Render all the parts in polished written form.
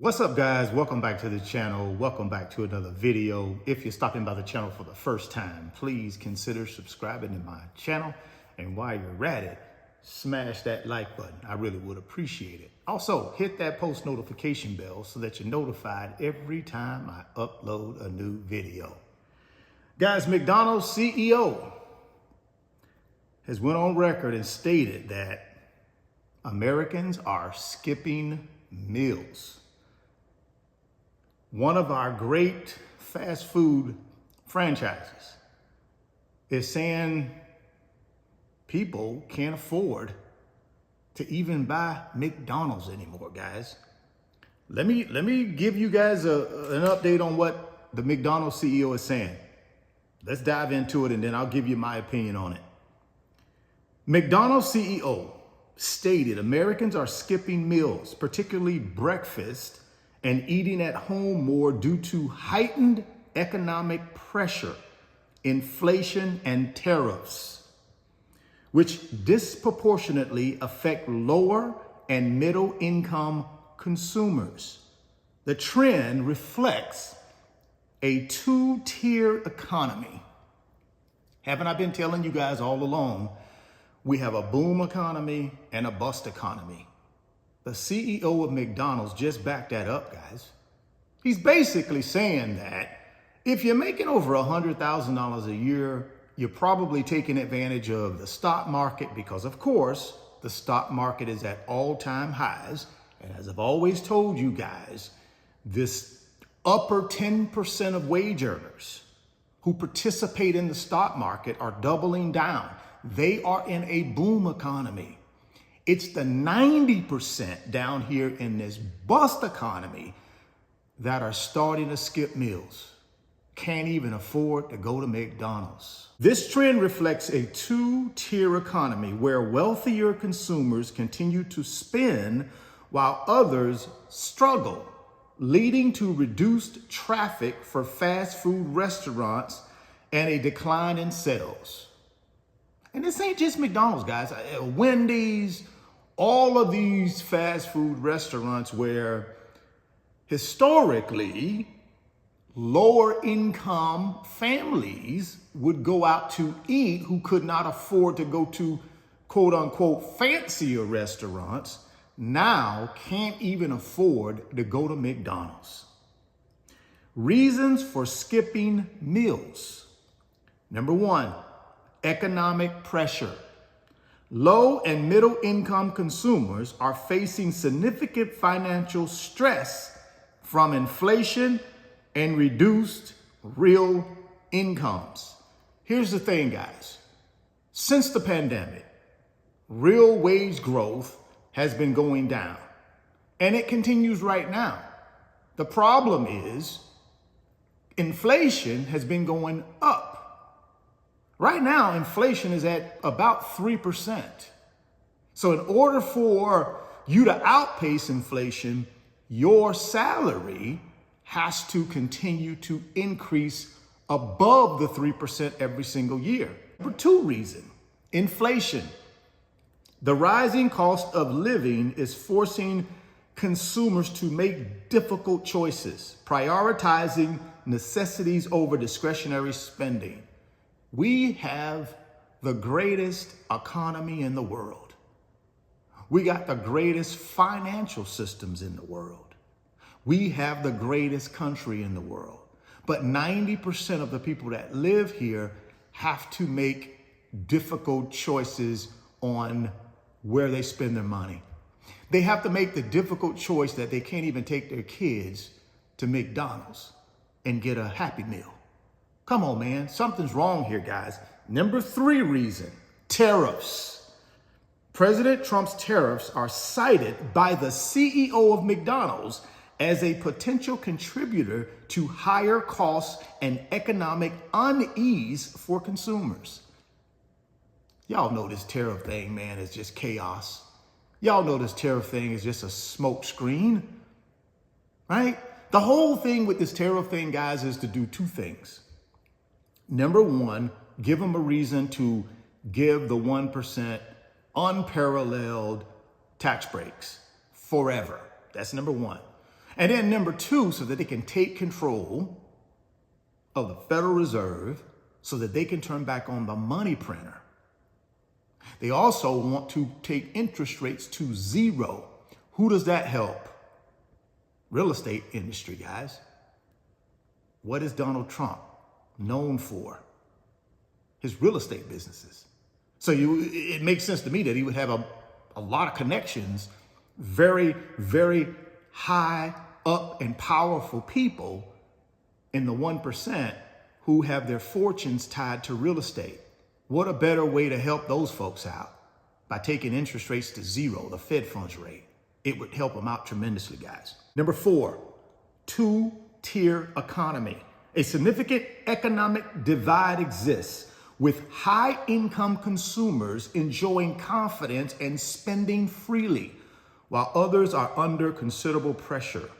What's up, guys? Welcome back to the channel. Welcome back to another video. If you're stopping by the channel for the first time, please consider subscribing to my channel. And while you're at it, smash that like button. I really would appreciate it. Also, hit that post notification bell so that you're notified every time I upload a new video. Guys, McDonald's CEO has went on record and stated that Americans are skipping meals. One of our great fast food franchises is saying people can't afford to even buy McDonald's anymore, guys. Let me give you guys an update on what the McDonald's CEO is saying. Let's dive into it and then I'll give you my opinion on it. McDonald's CEO stated Americans are skipping meals, particularly breakfast, and eating at home more due to heightened economic pressure, inflation, and tariffs, which disproportionately affect lower and middle income consumers. The trend reflects a two-tier economy. Haven't I been telling you guys all along, we have a boom economy and a bust economy. The CEO of McDonald's just backed that up, guys. He's basically saying that if you're making over $100,000 a year, you're probably taking advantage of the stock market because, of course, the stock market is at all-time highs. And as I've always told you guys, this upper 10% of wage earners who participate in the stock market are doubling down. They are in a boom economy. It's the 90% down here in this bust economy that are starting to skip meals. Can't even afford to go to McDonald's. This trend reflects a two-tier economy where wealthier consumers continue to spend while others struggle, leading to reduced traffic for fast food restaurants and a decline in sales. And this ain't just McDonald's, guys. Wendy's, all of these fast food restaurants where historically lower income families would go out to eat who could not afford to go to quote unquote fancier restaurants, now can't even afford to go to McDonald's. Reasons for skipping meals. Number one, economic pressure. Low and middle income consumers are facing significant financial stress from inflation and reduced real incomes. Here's the thing, guys. Since the pandemic, real wage growth has been going down, and it continues right now. The problem is inflation has been going up. Right now, inflation is at about 3%. So in order for you to outpace inflation, your salary has to continue to increase above the 3% every single year. Number two reason, inflation. The rising cost of living is forcing consumers to make difficult choices, prioritizing necessities over discretionary spending. We have the greatest economy in the world. We got the greatest financial systems in the world. We have the greatest country in the world. But 90% of the people that live here have to make difficult choices on where they spend their money. They have to make the difficult choice that they can't even take their kids to McDonald's and get a Happy Meal. Come on, man. Something's wrong here, guys. Number three reason, tariffs. President Trump's tariffs are cited by the CEO of McDonald's as a potential contributor to higher costs and economic unease for consumers. Y'all know this tariff thing, man, is just chaos. Y'all know this tariff thing is just a smoke screen, right? The whole thing with this tariff thing, guys, is to do two things. Number one, give them a reason to give the 1% unparalleled tax breaks forever. That's number one. And then number two, so that they can take control of the Federal Reserve so that they can turn back on the money printer. They also want to take interest rates to zero. Who does that help? Real estate industry, guys. What is Donald Trump known for? His real estate businesses. So it makes sense to me that he would have a lot of connections, very, very high up and powerful people in the 1% who have their fortunes tied to real estate. What a better way to help those folks out by taking interest rates to zero, the Fed funds rate. It would help them out tremendously, guys. Number four, two-tier economy. A significant economic divide exists with high-income consumers enjoying confidence and spending freely, while others are under considerable pressure.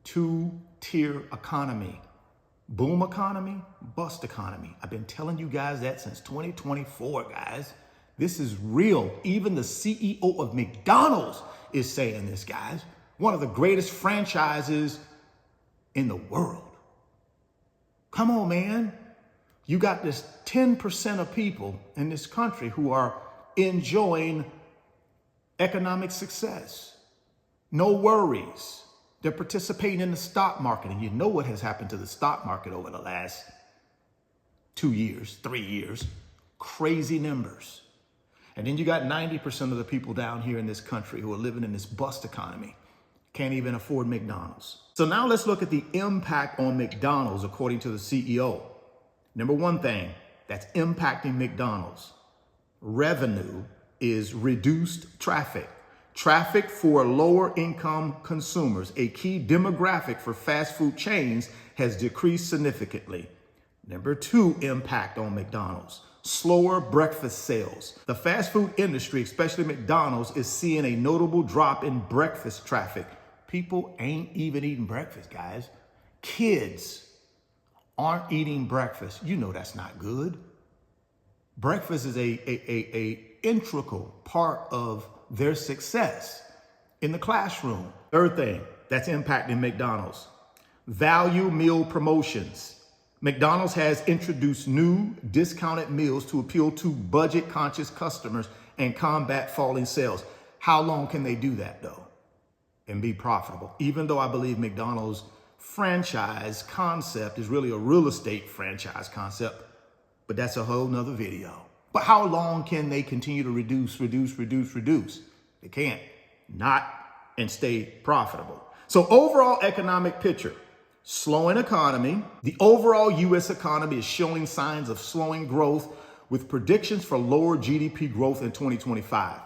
Two-tier economy. Boom economy, bust economy. I've been telling you guys that since 2024, guys. This is real. Even the CEO of McDonald's is saying this, guys. One of the greatest franchises in the world. Come on, man. You got this 10% of people in this country who are enjoying economic success. No worries. They're participating in the stock market. And you know what has happened to the stock market over the last 2 years, 3 years. Crazy numbers. And then you got 90% of the people down here in this country who are living in this bust economy. Can't even afford McDonald's. So now let's look at the impact on McDonald's according to the CEO. Number one thing that's impacting McDonald's revenue is reduced traffic. Traffic for lower income consumers, a key demographic for fast food chains, has decreased significantly. Number two impact on McDonald's, slower breakfast sales. The fast food industry, especially McDonald's, is seeing a notable drop in breakfast traffic. People ain't even eating breakfast, guys. Kids aren't eating breakfast. You know that's not good. Breakfast is a integral part of their success in the classroom. Third thing that's impacting McDonald's, value meal promotions. McDonald's has introduced new discounted meals to appeal to budget-conscious customers and combat falling sales. How long can they do that, though, and be profitable? Even though I believe McDonald's franchise concept is really a real estate franchise concept, but that's a whole nother video. But how long can they continue to reduce? They can't not and stay profitable. So overall economic picture, slowing economy. The overall U.S. economy is showing signs of slowing growth with predictions for lower GDP growth in 2025.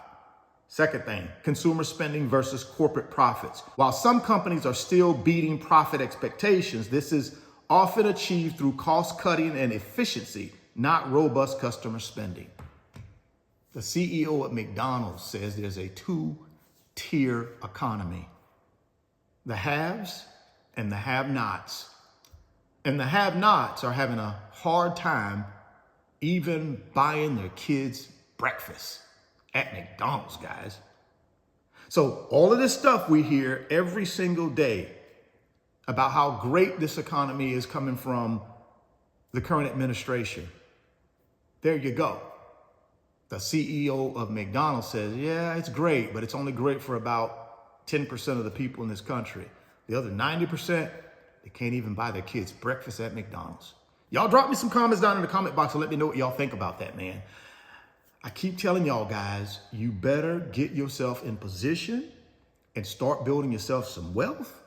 Second thing, consumer spending versus corporate profits. While some companies are still beating profit expectations, this is often achieved through cost cutting and efficiency, not robust customer spending. The CEO of McDonald's says there's a two-tier economy. The haves and the have-nots. And the have-nots are having a hard time even buying their kids breakfast at McDonald's, guys. So all of this stuff we hear every single day about how great this economy is coming from the current administration. There you go. The CEO of McDonald's says, yeah, it's great, but it's only great for about 10% of the people in this country. The other 90%, they can't even buy their kids breakfast at McDonald's. Y'all drop me some comments down in the comment box and let me know what y'all think about that, man. I keep telling y'all guys, you better get yourself in position and start building yourself some wealth,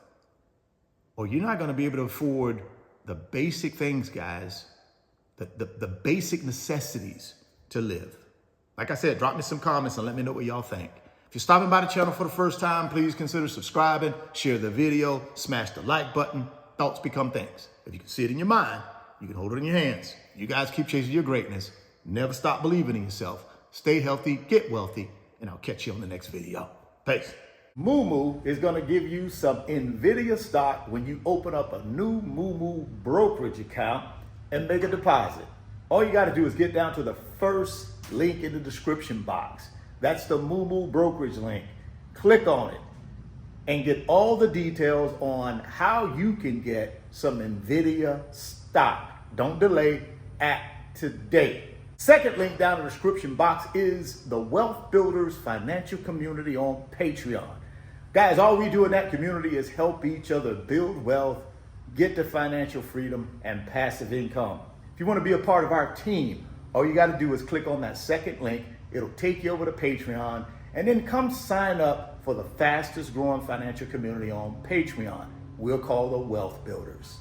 or you're not going to be able to afford the basic things, guys, the basic necessities to live. Like I said, drop me some comments and let me know what y'all think. If you're stopping by the channel for the first time, please consider subscribing, share the video, smash the like button. Thoughts become things. If you can see it in your mind, you can hold it in your hands. You guys keep chasing your greatness. Never stop believing in yourself. Stay healthy, get wealthy, and I'll catch you on the next video. Peace. Moomoo is going to give you some NVIDIA stock when you open up a new Moomoo brokerage account and make a deposit. All you got to do is get down to the first link in the description box. That's the Moomoo brokerage link. Click on it and get all the details on how you can get some NVIDIA stock. Don't delay, act today. Second link down in the description box is the Wealth Builders Financial Community on Patreon. Guys, all we do in that community is help each other build wealth, get to financial freedom and passive income. If you want to be a part of our team, all you got to do is click on that second link. It'll take you over to Patreon, and then come sign up for the fastest growing financial community on Patreon. We'll call the Wealth Builders.